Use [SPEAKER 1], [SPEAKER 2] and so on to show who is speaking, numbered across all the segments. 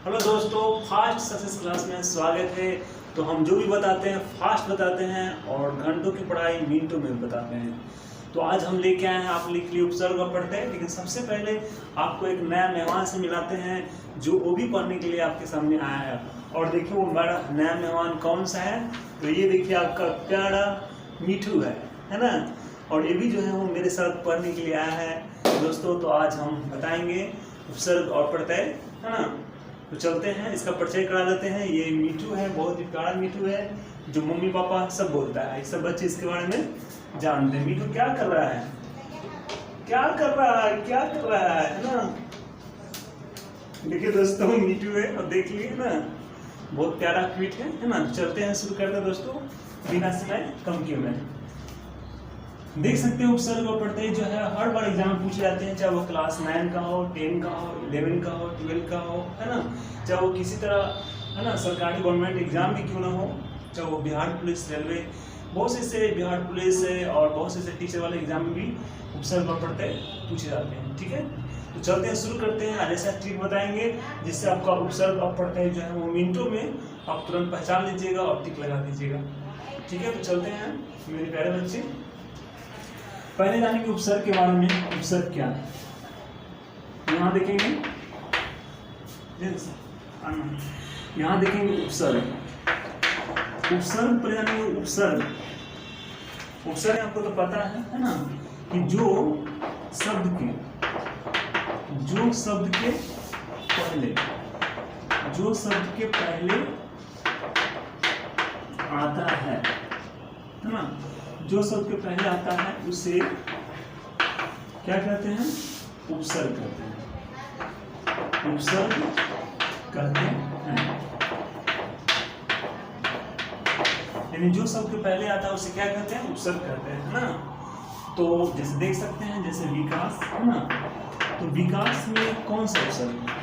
[SPEAKER 1] Hello दोस्तों, fast success class में स्वागत है। तो हम जो भी बताते हैं फास्ट बताते हैं और घंटों की पढ़ाई मिनटों में बताते हैं। तो आज हम लेके आए हैं आप लिख लिए उपसर्ग और पढ़ते हैं, लेकिन सबसे पहले आपको एक नया मेहमान से मिलाते हैं जो वो भी पढ़ने के लिए आपके सामने आया है। और देखिए वो बड़ा नया मेहमान कौन सा है, तो ये देखिए आपका प्यारा मिठू है ना। और ये भी जो है वो मेरे साथ पढ़ने के लिए आया है दोस्तों। तो आज हम बताएंगे उपसर्ग और प्रत्यय, है ना। तो चलते हैं, इसका परिचय करा देते हैं। ये मिठू है, बहुत ही प्यारा मिठू है जो मम्मी पापा सब बोलता है। सब बच्चे इसके बारे में जानते हैं। मिठू क्या कर रहा है, क्या कर रहा है, क्या कर रहा है ना। देखिए दोस्तों मिठू है और देख लिए ना, बहुत प्यारा क्यूट है ना। चलते हैं, शुरू करते हैं दोस्तों बिना समय कम किए में। देख सकते हो उपसर्ग और प्रत्यय जो है हर बार एग्जाम में पूछे जाते हैं, चाहे वो क्लास 9 का हो, 10 का हो, 11 का हो, 12 का हो, है ना। चाहे वो किसी तरह, है ना, सरकारी गवर्नमेंट एग्जाम भी क्यों ना हो, चाहे वो बिहार पुलिस, रेलवे, बहुत से बिहार पुलिस से और बहुत से टीचर वाले एग्जाम में भी उपसर्ग और प्रत्यय पूछे जाते हैं। ठीक है, तो चलते हैं, शुरू करते हैं। आज ऐसा ट्रिक बताएंगे जिससे आपका उपसर्ग और प्रत्यय जो है वो मिनटों में आप तुरंत पहचान लीजिएगा और टिक लगा दीजिएगा। ठीक है, तो चलते हैं मेरे प्यारे बच्चे। पहले जानेंगे उपसर्ग के बारे में। उपसर्ग क्या है, यहाँ देखेंगे, यहाँ देखेंगे उपसर्ग। उपसर्ग पहले जानेंगे उपसर्ग। उपसर्ग आपको तो पता है ना, कि जो शब्द के पहले आता है ना, जो शब्द के पहले आता है उसे क्या कहते हैं, उपसर्ग कहते हैं। उपसर्ग कहते हैं, यानी जो शब्द के पहले आता है उसे क्या कहते हैं, उपसर्ग कहते हैं, है ना। तो जैसे देख सकते हैं, जैसे विकास है ना, तो विकास में कौन सा उपसर्ग है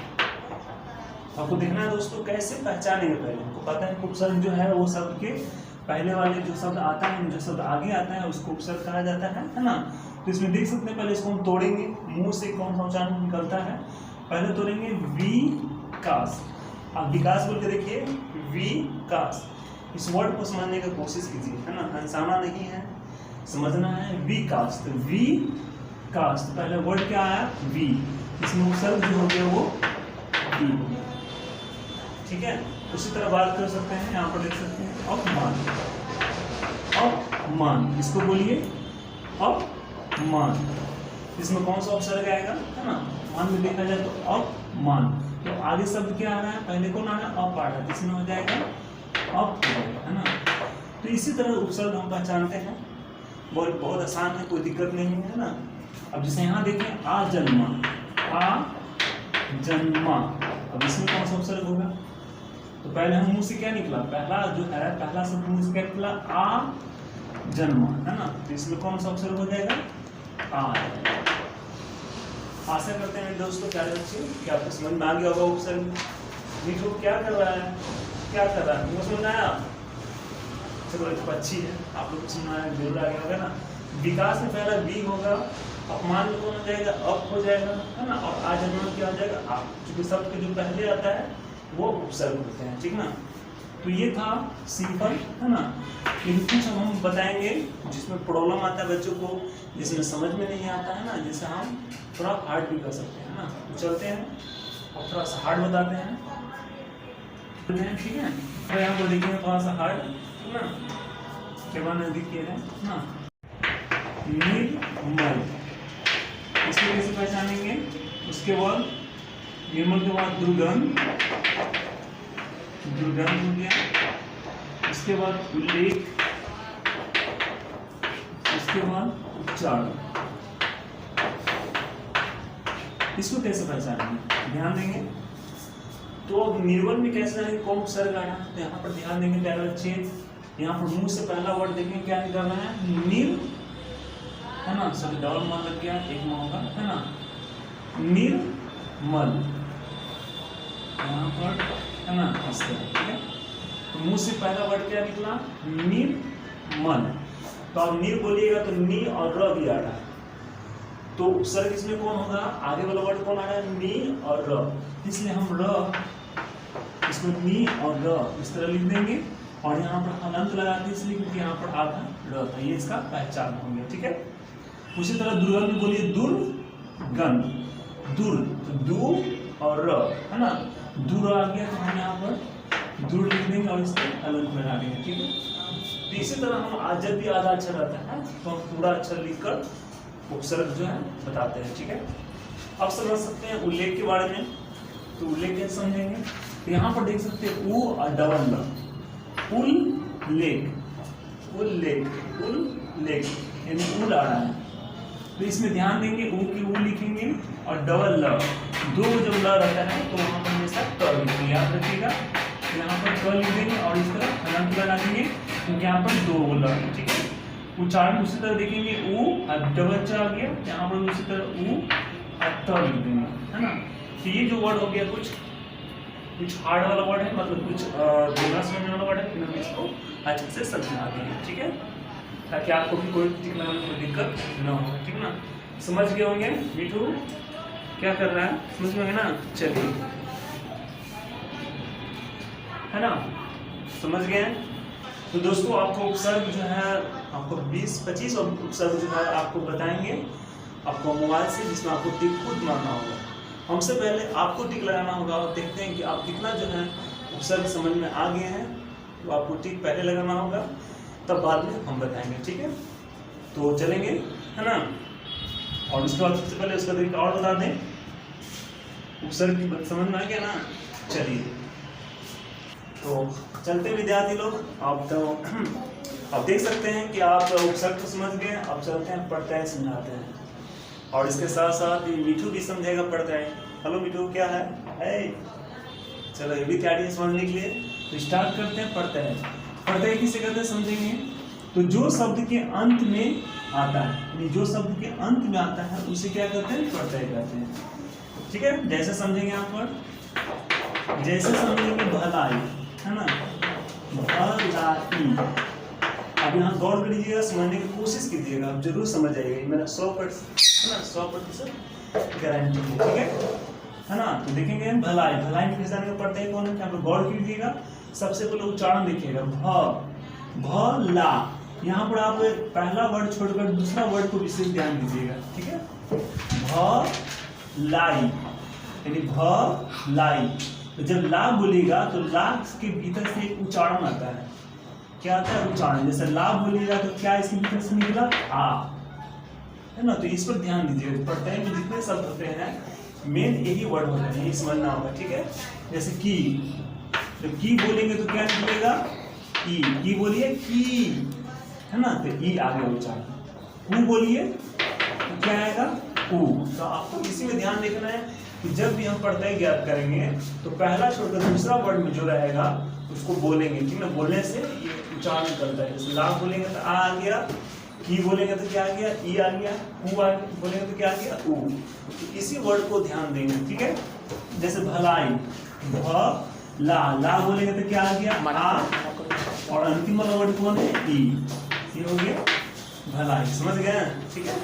[SPEAKER 1] आपको देखना है दोस्तों। कैसे पहचानेंगे, पहले आपको पता है कि उपसर्ग जो है वो शब्द के पहले वाले जो शब्द आता है, जो शब्द आगे आता है उसको उपसर्ग कहा जाता है ना। तो इसमें देख सकते हैं, पहले इसको हम तोड़ेंगे, मुंह से कौन सा उच्चारण निकलता है। पहले तोड़ेंगे विकास। आप विकास बोल के देखिए, विकास। इस वर्ड को समझने की कोशिश कीजिए, है ना, हंसाना नहीं है, समझना है। विकास, तो विकास, तो पहले वर्ड क्या आया, वी, इसमें उपसर्ग जो हो गया वो वी हो गया। ठीक है, उसी तरह बात कर सकते हैं, यहाँ पर देख सकते हैं अपमान। अपमान, इसको बोलिए अपमान। इसमें कौन सा उपसर्ग आएगा, है ना। मान में देखा जाए तो अपमान, तो आगे शब्द क्या आ रहा है, पहले कौन आ रहा है, अप आ रहा है, इसमें हो जाएगा अप, है ना। तो इसी तरह उपसर्ग हम पहचानते हैं, बहुत आसान है, कोई दिक्कत नहीं है ना। अब जैसे यहाँ देखें आजन्मा, आजन्मा, अब इसमें कौन सा उपसर्ग होगा, तो पहले हम मुंह से क्या निकला, पहला जो है, पहला शब्द मुंह से क्या निकला, आ जन्मा, है ना। तो इसमें कौन सा उपसर्ग हो जाएगा, आ। आशा करते हैं दोस्तों प्यारे बच्चे कि आपको समझ में आ गया होगा उपसर्ग। मिठू क्या कर रहा है, क्या कर रहा है, मुझे समझ आया। चलो तो अच्छी है, आप लोग को समझ आया, जरूर आ गया होगा ना। विकास में पहला बी होगा, अपमान में कौन हो जाएगा, अप हो जाएगा, है ना। और आजन्मा क्या हो जाएगा, आप। क्योंकि शब्द के जो पहले आता है वो उपसर्ग होते हैं, ठीक ना। तो ये था सिंपल, है ना। लेकिन कुछ हम बताएंगे जिसमें प्रॉब्लम आता है बच्चों को, जिसमें समझ में नहीं आता है ना, जिसे हम थोड़ा हार्ड भी कर सकते हैं ना। तो चलते हैं और थोड़ा सा हार्ड बताते हैं, ठीक है। तो यहाँ पर देखिए थोड़ा सा हार्ड, है ना, के बाद नजदीक किए हैं ना। निर्मल, इसको कैसे पहचानेंगे, उसके बाद निर्मल के बाद दुर्गंध, दुर्गंध हो गया। इसके बाद उल्लेख, उसके बाद उच्चारण। इसको कैसे पहचानेंगे, ध्यान देंगे। तो अब निर्मल में कैसे जानेंगे कौन उपसर्ग आना, तो यहाँ पर ध्यान देंगे प्यारे बच्चे। यहाँ पर मुंह से पहला वर्ड देखेंगे क्या निकल रहा है, निर, है ना। सॉरी डबल मान लग गया, एक में होगा, है ना, निर्मल, यहाँ पर, है ना, इस तरह। ठीक है, तो मुंह से पहला वर्ड क्या निकला, निर्मल। तो आप निर बोलिएगा तो नी और र भी आ रहा है, तो उपसर्ग इसमें कौन होगा, आगे वाला वर्ड कौन आ रहा है, नी और र, इसलिए हम र इसको नी और र इस तरह लिख देंगे, और यहाँ पर हलंत लगाते हैं इसलिए क्योंकि यहाँ पर आधा र था, ये इसका पहचान हो गया। ठीक है, उसी तरह दुर्गंध में बोलिए दुर्गंध, दुर तो दू और र है ना, दूर आ गया तो हम यहाँ पर दूर लिख देंगे और इसको हलंत लगा देंगे। ठीक है, तो इसी तरह हम आज जब भी आधा अक्षर रहता है तो हम पूरा अक्षर लिखकर उपसर्ग जो है बताते हैं। ठीक है, अब समझ सकते हैं उल्लेख के बारे में। तो उल्लेख कैसे समझेंगे, तो यहाँ पर देख सकते हैं उ और डबल ल, उल्लेख, उल्लेख, उल्लेख यानी उल आ रहा है, तो इसमें ध्यान देंगे ऊ की ऊ लिखेंगे और डबल ल, दो जब ल रहता है तो वहाँ पर हमेशा क लिखेंगे, याद रखिएगा। यहाँ पर क लिख देंगे और इस तरह हलंत लगा देंगे क्योंकि यहाँ पर दो ल। ठीक है, उच्चारण उसी तरह देखेंगे ऊ और डबल च आ गया, यहाँ पर उसी तरह ऊ और त लिख देंगे, है ना। तो ये जो वर्ड हो गया कुछ हार्ड वाला वर्ड है, मतलब कुछ बोलना समझने वाला वर्ड है, फिर हम इसको अच्छे से समझा देंगे। ठीक है, ताकि आपको भी कोई टिकना में कोई दिक्कत ना हो। ठीक ना, समझ गए होंगे। मिठू क्या कर रहा है, समझ में ना, चलिए, है ना, समझ गए। तो दोस्तों आपको उपसर्ग जो है आपको 20-25 उपसर्ग जो है आपको बताएंगे आपको मोबाइल से, जिसमें आपको टिक खुद मारना होगा। हमसे पहले आपको टिक लगाना होगा और देखते हैं कि आप कितना जो है उपसर्ग समझ में आ गए हैं। तो आपको टिक पहले लगाना होगा, तब बाद में हम बताएंगे। ठीक है, तो चलेंगे, है ना। और उसके बाद सबसे पहले उसका तरीका और बता दें, उपसर्ग की बात समझ में आ गया ना। चलिए, तो चलते विद्यार्थी लोग, आप तो आप देख सकते हैं कि आप उपसर्ग तो समझ गए। अब चलते हैं प्रत्यय समझाते हैं, और इसके साथ साथ ये मिठू भी समझेगा प्रत्यय। हेलो मिठू, क्या है? चलो, ये भी तैयारी है समझने के लिए। तो स्टार्ट करते हैं प्रत्यय। प्रत्यय किसे कहते हैं समझेंगे, तो जो शब्द के अंत में आता है, यानी जो शब्द के अंत में आता है उसे क्या कहते हैं, प्रत्यय कहते हैं। ठीक है, जैसे समझेंगे यहाँ पर, जैसे समझेंगे भलाई, है ना, भलाई। अब यहाँ गौर करिएगा, समझने की कोशिश कीजिएगा, आप जरूर समझ आइएगा, मेरा 100% है ना, 100% गारंटी है। ठीक है ना। तो देखेंगे भलाई, भलाई में किस तरह का प्रत्यय कौन है, यहाँ पर गौर कीजिएगा। सबसे पहले उच्चारण देखिएगा, भ ला। यहाँ पर आप पहला वर्ड छोड़कर दूसरा वर्ड को विशेष ध्यान दीजिएगा। ठीक है, भ लाई यानी भ लाई। तो जब ला बोलेगा तो ला के भीतर से एक उच्चारण आता है। क्या आता है, उच्चारण। जैसे ला बोलेगा तो क्या इसके भीतर से निकला, आ, है ना। तो इस पर ध्यान दीजिए, प्रत्यय में जितने शब्द होते हैं मेन यही वर्ड होते हैं, यही समझना होगा। ठीक है, जैसे की, जब की बोलेंगे तो क्या निकलेगा, की बोलिए की, है ना, तो ई आगे उच्चारण। ऊ बोलिए तो क्या आएगा, ऊ। तो आपको इसी में ध्यान देखना है कि जब भी हम प्रत्यय ज्ञात करेंगे तो पहला छोड़कर दूसरा वर्ड में जो रहेगा उसको बोलेंगे। ठीक है, बोलने से ये उच्चारण करता है। जैसे ला बोलेंगे तो आ गया, की बोलेंगे तो क्या आ गया, ई आ गया, ऊ आ गया, बोलेंगे तो क्या आ गया, ऊ। तो इसी वर्ड को ध्यान देंगे। ठीक है, जैसे भलाई, भ ला बोलेंगे तो क्या आ गया, आ, और अंतिम वाला वर्ड कौन है, ई। ये हो गया भलाई, समझ गए। ठीक है,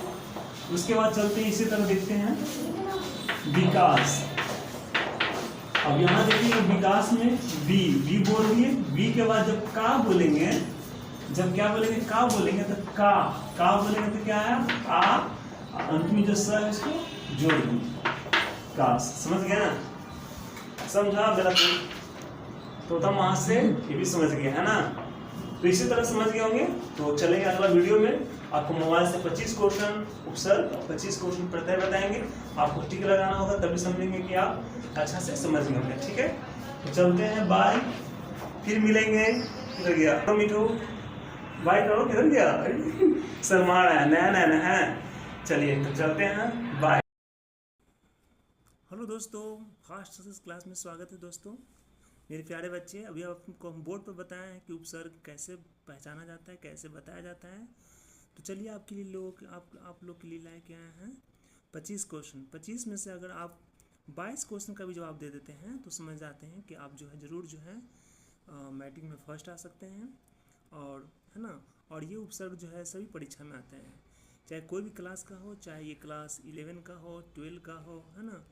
[SPEAKER 1] उसके बाद चलते हैं, इसी तरह देखते हैं विकास। अब यहाँ देखिए विकास में वी बोल दिए, वी के बाद जब का बोलेंगे, जब क्या बोलेंगे, का बोलेंगे तो का बोलेंगे तो क्या है, आ, अंत में जो स है उसको जोड़ देंगे, का। समझ गया ना, समझा मेरा तो तब वहां से ये भी समझ गया, है ना। तो इसी तरह समझ गए होंगे। तो चलेंगे अगला वीडियो में, आपको मोबाइल से 25 क्वेश्चन उपसर्ग, 25 क्वेश्चन प्रत्यय बताएंगे। आपको टिक लगाना होगा, तभी समझेंगे कि आप अच्छा से समझ गए होंगे। ठीक है, तो चलते हैं, बाय, फिर मिलेंगे। किधर गया तो मिठू, बाय करो, किधर गया, शर्मा रहा है, नया नया है। चलिए तो चलते हैं, बाय। हेलो दोस्तों, फास्ट सक्सेस क्लास में स्वागत है। दोस्तों मेरे प्यारे बच्चे, अभी आपको हम बोर्ड पर बताए हैं कि उपसर्ग कैसे पहचाना जाता है, कैसे बताया जाता है। तो चलिए आपके लिए आप लोग के लिए लाए के आए हैं 25 क्वेश्चन। 25 में से अगर आप 22 क्वेश्चन का भी जवाब दे देते हैं तो समझ जाते हैं कि आप जो है ज़रूर जो है मैट्रिक में फर्स्ट आ सकते हैं, और है ना। और ये उपसर्ग जो है सभी परीक्षा में आते हैं, चाहे कोई भी क्लास का हो, चाहे ये क्लास 11 का हो, 12 का हो, है ना,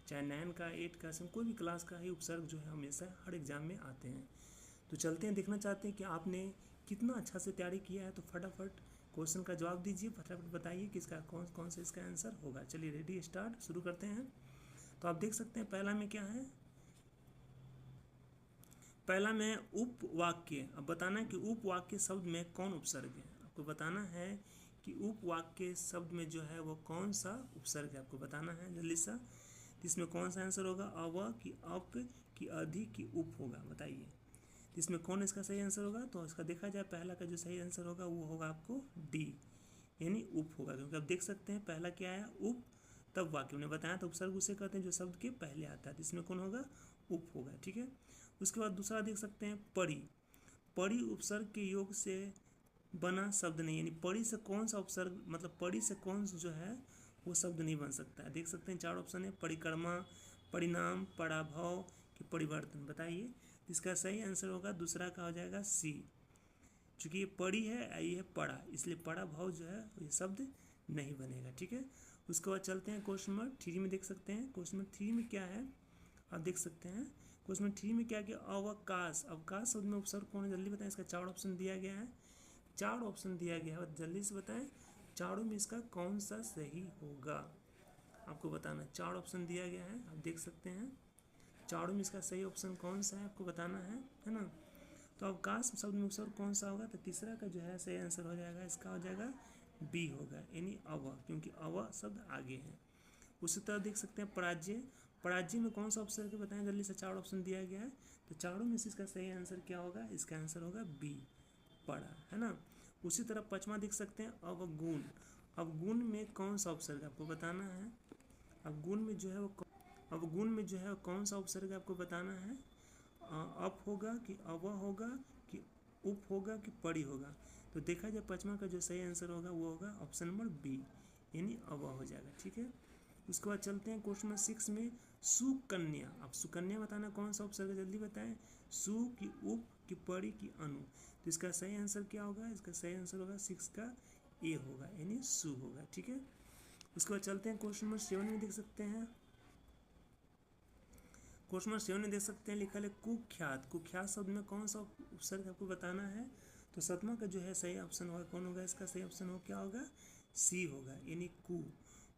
[SPEAKER 1] चाहे 9 का 8 का कोई भी क्लास का ही उपसर्ग जो है हमेशा हर एग्जाम में आते हैं। तो चलते हैं, देखना चाहते हैं कि आपने कितना अच्छा से तैयारी किया है। तो फटाफट क्वेश्चन का जवाब दीजिए, फटाफट बताइए कि इसका कौन सा इसका आंसर होगा। चलिए रेडी, स्टार्ट, शुरू करते हैं। तो आप देख सकते हैं पहला में क्या है, पहला में उपवाक्य। अब बताना है कि उपवाक्य शब्द में कौन उपसर्ग है। आपको बताना है कि उपवाक्य शब्द में जो है वो कौन सा उपसर्ग है, आपको बताना है जल्दी सा। तो इसमें कौन सा आंसर होगा, अव कि अप कि अधि कि उप होगा, बताइए। तो इसमें कौन इसका सही आंसर होगा। तो इसका देखा जाए पहला का जो सही आंसर होगा वो होगा आपको डी, यानी उप होगा। क्योंकि आप देख सकते हैं पहला क्या आया, उप, तब वाक्य ने बताया था उपसर्ग उसे कहते हैं जो शब्द के पहले आता है। तो इसमें कौन होगा, उप होगा, ठीक है। उसके बाद दूसरा देख सकते हैं परी। परी उपसर्ग के योग से बना शब्द नहीं, यानी परी से कौन सा उपसर्ग, मतलब परी से कौन जो है वो शब्द नहीं बन सकता है। देख सकते हैं 4 ऑप्शन है, परिक्रमा, परिणाम, पराभव कि परिवर्तन, बताइए। इसका सही आंसर होगा दूसरा का हो जाएगा सी। चूंकि ये पड़ी है, ये है पड़ा, इसलिए पड़ा भाव जो है ये शब्द नहीं बनेगा, ठीक है। उसके बाद चलते हैं क्वेश्चन नंबर 3 में। देख सकते हैं क्वेश्चन नंबर 3 में क्या है, आप देख सकते हैं क्वेश्चन नंबर 3 में क्या किया, अवकाश। अवकाश शब्द में उपसर्ग कौन है, जल्दी बताएं। इसका 4 ऑप्शन दिया गया है, 4 ऑप्शन दिया गया है, जल्दी से बताएं चारों में इसका कौन सा सही होगा, आपको बताना। 4 ऑप्शन दिया गया है, आप देख सकते हैं चारों में इसका सही ऑप्शन कौन सा है आपको बताना है ना। तो अवकाश शब्द में उपसर्ग कौन सा होगा, तो तीसरा का जो है सही आंसर हो जाएगा, इसका हो जाएगा बी होगा, यानी अव, क्योंकि अव शब्द आगे है। उसी तरह देख सकते हैं पराजय। पराजय में कौन सा उपसर्ग है बताएं जल्दी से, 4 ऑप्शन दिया गया है। तो चारों में से इसका सही आंसर क्या होगा, इसका आंसर होगा बी, पड़ा, है ना। उसी तरह 5वां देख सकते हैं अवगुण। अवगुण में कौन सा उपसर्ग आपको बताना है। अवगुण में जो है वो, अवगुण में जो है कौन सा उपसर्ग आपको बताना है, अप होगा कि अव होगा कि उप होगा कि पड़ी होगा। तो देखा जाए 5वां का जो सही आंसर होगा वो होगा ऑप्शन नंबर बी, यानी अव हो जाएगा, ठीक है। उसके बाद चलते हैं क्वेश्चन नंबर 6 में, सुकन्या। अब सुकन्या बताना कौन सा उपसर्ग, जल्दी बताएं। सु की उप की पड़ी की अनु। तो इसका सही आंसर क्या होगा, इसका सही आंसर होगा 6 का ए होगा, यानी सु होगा, ठीक है। उसके बाद चलते हैं क्वेश्चन नंबर 7 में। देख सकते हैं क्वेश्चन नंबर 7 में देख सकते हैं लिखा है कुख्यात। कुख्यात शब्द में कौन सा उपसर्ग आपको बताना है। तो 7वां का जो है सही ऑप्शन होगा, कौन होगा, इसका सही ऑप्शन हो क्या होगा, सी होगा, यानी कु।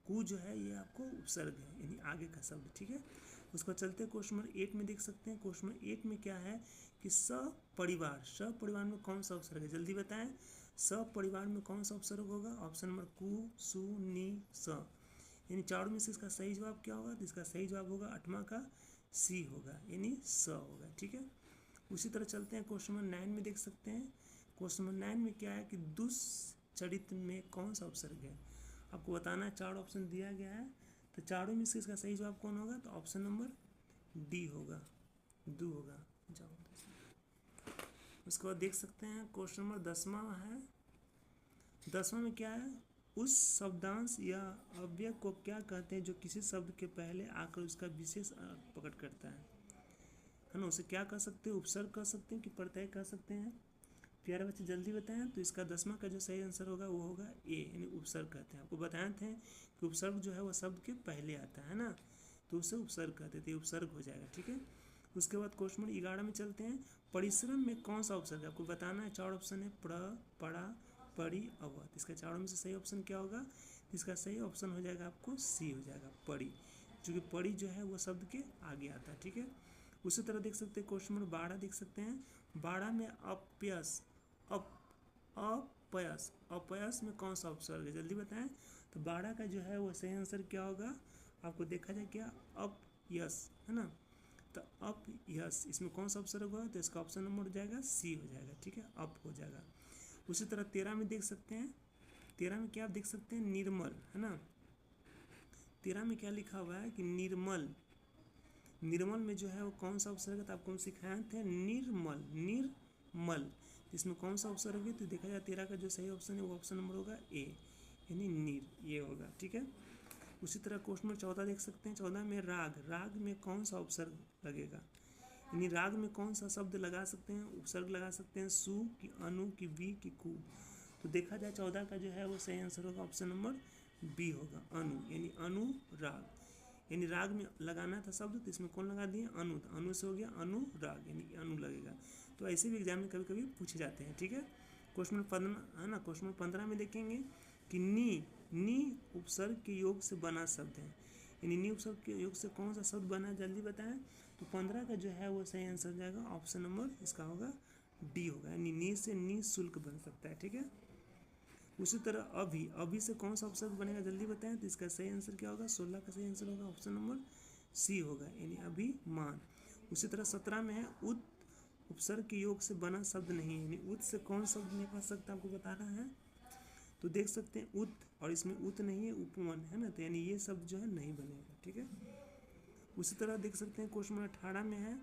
[SPEAKER 1] कु जो है ये आपको उपसर्ग है, यानी आगे का शब्द, ठीक है। उसको चलते हैं क्वेश्चन नंबर 8 में। देख सकते हैं क्वेश्चन नंबर 8 में क्या है कि सपरिवार। सपरिवार में कौन सा उपसर्ग है, जल्दी बताएं। सपरिवार में कौन सा उपसर्ग होगा, ऑप्शन नंबर कु, सु, नी, स, यानी चारों में से इसका सही जवाब क्या होगा, तो इसका सही जवाब होगा 8वां का सी होगा, यानी स होगा, ठीक है। उसी तरह चलते हैं क्वेश्चन नंबर 9 में। देख सकते हैं क्वेश्चन नंबर 9 में क्या है कि दुष्चरित्र में कौन सा उपसर्ग है, आपको बताना है। 4 ऑप्शन दिया गया है, तो चारों में से इसका सही जवाब कौन होगा, तो ऑप्शन नंबर डी होगा, दू होगा, जाओ। उसके बाद देख सकते हैं क्वेश्चन नंबर 10वां है। 10वां में क्या है, उस शब्दांश या अव्यय को क्या कहते हैं जो किसी शब्द के पहले आकर उसका विशेष अर्थ प्रकट करता है ना। उसे क्या कह सकते हैं, उपसर्ग कह सकते हैं कि प्रत्यय कह सकते हैं। प्यारे बच्चे जल्दी बताएं। तो इसका 10वां का जो सही आंसर होगा वो होगा ए, यानी उपसर्ग कहते हैं। आपको बताए थे कि उपसर्ग जो है वह शब्द के पहले आता है ना, तो उसे उपसर्ग कहते थे, उपसर्ग हो जाएगा, ठीक है। उसके बाद क्वेश्चन नंबर 11 में चलते हैं। परिश्रम में कौन सा उपसर्ग है, आपको बताना है। 4 ऑप्शन है, प्र, पड़ा, पड़ी, अव। इसका चारों में से सही ऑप्शन क्या होगा, इसका सही ऑप्शन हो जाएगा आपको सी हो जाएगा, पड़ी, क्योंकि पड़ी जो है वो शब्द के आगे आता है, ठीक है। उसी तरह देख सकते हैं क्वेश्चन नंबर 12 देख सकते हैं। 12 में अपयस, अपयस, अपयस में कौन सा उपसर्ग है, जल्दी बताएं। तो 12 का जो है वो सही आंसर क्या होगा, आपको देखा जाए क्या, अपयस, है ना। तो अपयस इसमें कौन सा उपसर्ग होगा, तो इसका ऑप्शन नंबर हो जाएगा सी हो जाएगा, ठीक है, अप हो जाएगा। उसी तरह 13 में देख सकते हैं। 13 में क्या आप देख सकते हैं, निर्मल, है ना। 13 में क्या लिखा हुआ है कि निर्मल। निर्मल में जो है वो कौन सा उपसर्ग है, तो आपको हम सिखाए थे निर्मल, निर्मल, इसमें कौन सा उपसर्ग है, तो देखा जाए 13 का जो सही ऑप्शन है वो ऑप्शन नंबर होगा ए, यानी नीर, ये होगा, ठीक है। उसी तरह क्वेश्चन नंबर 14 देख सकते हैं। 14 में राग। राग में कौन सा उपसर्ग लगेगा, यानी राग में कौन सा शब्द लगा सकते हैं, उपसर्ग लगा सकते हैं, सु की अनु की वी की कु। तो देखा जाए 14 का जो है वो सही आंसर होगा ऑप्शन नंबर बी होगा, अनु, यानी अनुराग, यानी राग में लगाना था शब्द, तो इसमें कौन लगा दिए, अनु, तो अनु से हो गया अनुराग, यानी कि अनु लगेगा। तो ऐसे भी एग्जाम में कभी कभी पूछे जाते हैं, ठीक है। क्वेश्चन नंबर 15 है ना, क्वेश्चन नंबर 15 में देखेंगे कि नी उपसर्ग के योग से बना शब्द है, यानी नी उपसर्ग के योग से कौन सा शब्द बना, जल्दी बताएं। तो 15 का जो है वो सही आंसर जाएगा ऑप्शन नंबर इसका होगा डी होगा, यानी नी से निःशुल्क बन सकता है, ठीक है। उसी तरह अभी से कौन सा उपसर्ग बनेगा, जल्दी बताएं। तो इसका सही आंसर क्या होगा, 16 का सही आंसर होगा ऑप्शन नंबर सी होगा, यानी अभिमान। उसी तरह 17 में है उत उपसर्ग के योग से बना शब्द नहीं है, यानी उत से कौन शब्द नहीं बन सकता, आपको बताना है। तो देख सकते हैं उत, और इसमें उत नहीं है, उपवन है ना, तो यानी ये शब्द जो है नहीं बनेगा, ठीक है। उसी तरह देख सकते हैं क्वेश्चन नंबर 18 में है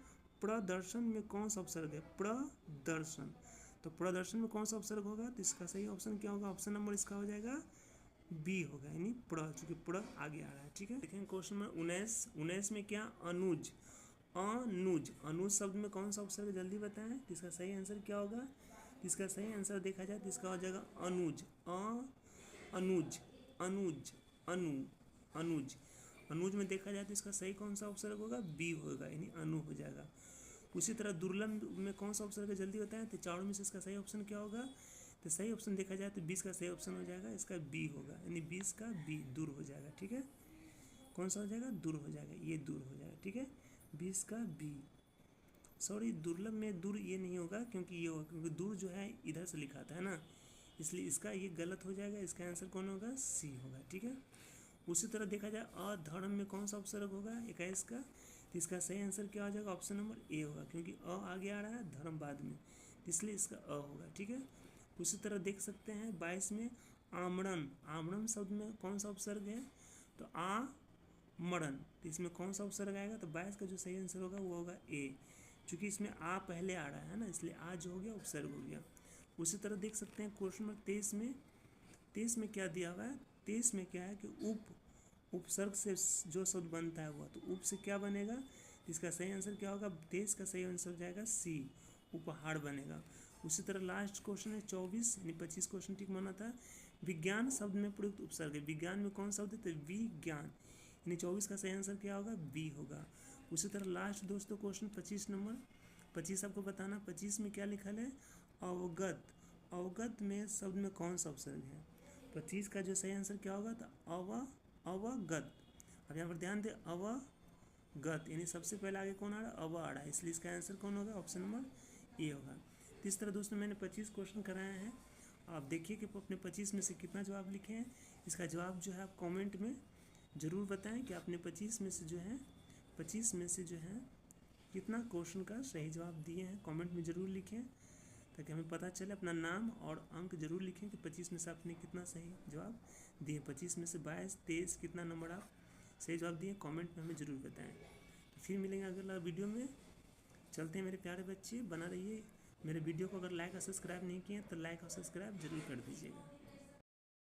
[SPEAKER 1] प्रदर्शन में कौन सा उपसर्ग है, प्रदर्शन। तो प्रदर्शन में कौन सा उपसर्ग होगा, तो इसका सही ऑप्शन क्या होगा, ऑप्शन नंबर इसका हो जाएगा बी होगा, यानी प्र, चूंकि प्र आगे आ रहा है, ठीक है। देखें क्वेश्चन नंबर 19 में क्या, अनुज, अनुज शब्द में कौन सा उपसर्ग, जल्दी बताएं। तो इसका सही आंसर क्या होगा, इसका सही आंसर देखा जाए तो इसका हो जाएगा अनुज, अनुज अनुज अनु अनुज। अनुज में देखा जाए तो इसका सही कौन सा उपसर्ग होगा, बी होगा, यानी अनु हो जाएगा। उसी तरह दुर्लभ में कौन सा ऑप्शन है जल्दी बताएं। तो चारों में से इसका सही ऑप्शन क्या होगा, तो सही ऑप्शन देखा जाए तो 20 का सही ऑप्शन हो जाएगा इसका बी होगा, यानी 20 का बी दूर हो जाएगा, ठीक है। कौन सा हो जाएगा, दूर हो जाएगा, ये दूर हो जाएगा, ठीक है, 20 का बी। सॉरी, दुर्लभ में दूर ये नहीं होगा, क्योंकि ये होगा, क्योंकि दूर जो है इधर से लिखा था है ना, इसलिए इसका ये गलत हो जाएगा, इसका आंसर कौन होगा, सी होगा, ठीक है। उसी तरह देखा जाए अधर्म में कौन सा उपसर्ग होगा, 21 का, तो इसका सही आंसर क्या हो जाएगा, ऑप्शन नंबर ए होगा, क्योंकि आगे आ रहा है, धर्म बाद में, इसलिए इसका होगा, ठीक है। उसी तरह देख सकते हैं 22 में आमरण, आमरण शब्द में कौन सा उपसर्ग है, तो आमरण, तो इसमें कौन सा उपसर्ग आएगा, तो 22 का जो सही आंसर होगा वो होगा ए, चूँकि इसमें आ पहले आ रहा है ना, इसलिए आ जो हो गया उपसर्ग हो गया। उसी तरह देख सकते हैं क्वेश्चन नंबर 23 में क्या दिया हुआ है, 23 में क्या है कि उपसर्ग से जो शब्द बनता है वो, तो उप से क्या बनेगा, इसका सही आंसर क्या होगा, 23 का सही आंसर हो जाएगा सी, उपहार बनेगा। उसी तरह लास्ट क्वेश्चन है 24, यानी 25 क्वेश्चन ठीक माना था। विज्ञान शब्द में प्रयुक्त उपसर्ग है, विज्ञान में कौन शब्द है, तो विज्ञान, यानी 24 का सही आंसर क्या होगा, बी होगा। उसी तरह लास्ट दोस्तों क्वेश्चन 25 नंबर, 25 आपको बताना, 25 में क्या लिखा है, अवगत, अवगत में शब्द में कौन सा उपसर्ग है, 25 का जो सही आंसर क्या होगा, तो अवगत। अब यहाँ पर ध्यान दें, अवगत, यानी सबसे पहले आगे कौन आ रहा है, अव आ रहा है, इसलिए इसका आंसर कौन होगा, ऑप्शन नंबर ए होगा। तो इस तरह दोस्तों मैंने 25 क्वेश्चन कराए हैं, आप देखिए कि अपने 25 में से कितना जवाब लिखे हैं। इसका जवाब जो है आप कमेंट में ज़रूर बताएं कि आपने 25 में से जो है कितना क्वेश्चन का सही जवाब दिए हैं, कमेंट में ज़रूर लिखें, ताकि हमें पता चले। अपना नाम और अंक जरूर लिखें कि 25 में से आपने कितना सही जवाब दिए, 25 में से 22, 23 कितना नंबर आप सही जवाब दिए, कमेंट में हमें ज़रूर बताएं। तो फिर मिलेंगे अगला वीडियो में। चलते हैं मेरे प्यारे बच्चे, बना रहिए। मेरे वीडियो को अगर लाइक और सब्सक्राइब नहीं किए तो लाइक और सब्सक्राइब जरूर कर दीजिएगा।